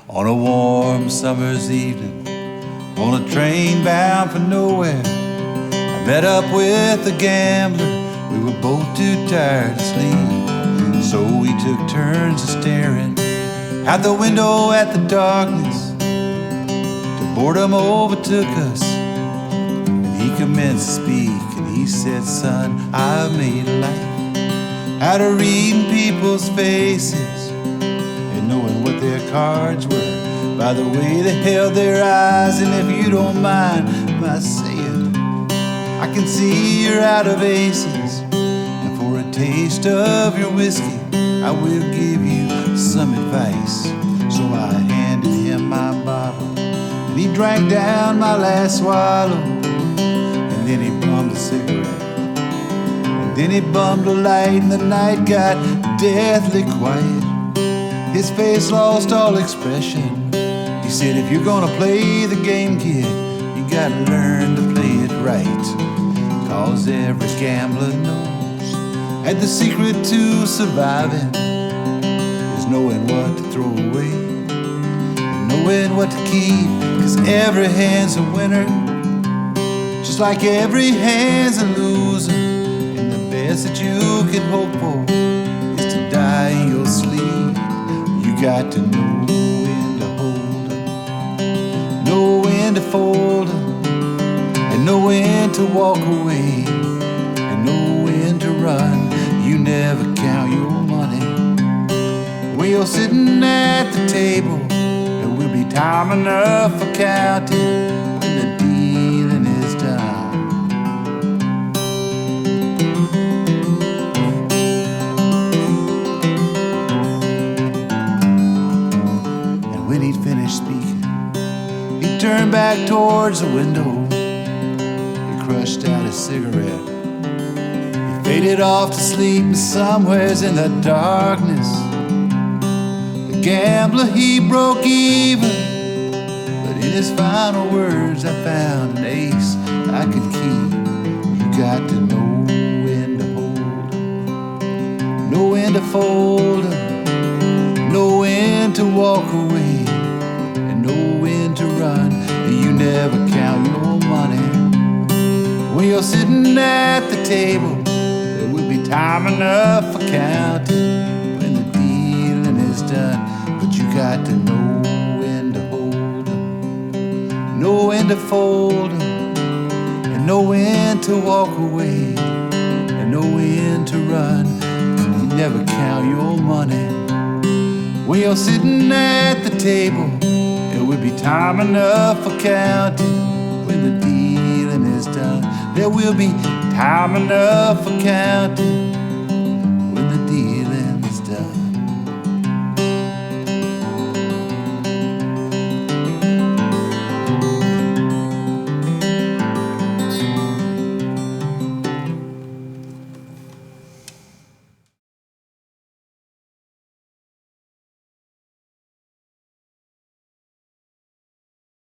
On a warm summer's evening, on a train bound for nowhere, I met up with a gambler. We were both too tired to sleep, so we took turns of staring out the window at the darkness till boredom overtook us. And he commenced to speak, and he said, "Son, I've made a life out of reading people's faces and knowing what their cards were by the way they held their eyes. And if you don't mind my saying, I can see you're out of aces, and for a taste of your whiskey I will give you some advice." So I handed him my bottle, and he drank down my last swallow, and then he bummed a cigarette, and then he bummed a light, and the night got deathly quiet. His face lost all expression. He said, "If you're gonna play the game, kid, you gotta learn to play it right. 'Cause every gambler knows that the secret to surviving is knowing what to throw away and knowing what to keep. 'Cause every hand's a winner, just like every hand's a loser. And the best that you can hope for is to die in your sleep. You got to know when to hold 'em, know when to fold 'em, and know when to walk away, and know when to run. You never count your money when you're sitting at the table. There will be time enough for counting when the dealing is done." And when he'd finished speaking, he turned back towards the window. He crushed out his cigarette. He faded off to sleep, and somewheres in the darkness, the gambler, he broke even. But in his final words, I found an ace I could keep. You got to know when to hold 'em, know when to fold 'em, know when to walk away, and know when to run. You never count your money when you're sitting at the table. There will be time enough for counting when the dealing is done. But you got to know when to hold 'em, know when to fold 'em, and know when to walk away, and know when to run. You never count your money when you're sitting at the table. There will be time enough for counting when the dealing is done. There will be time enough for counting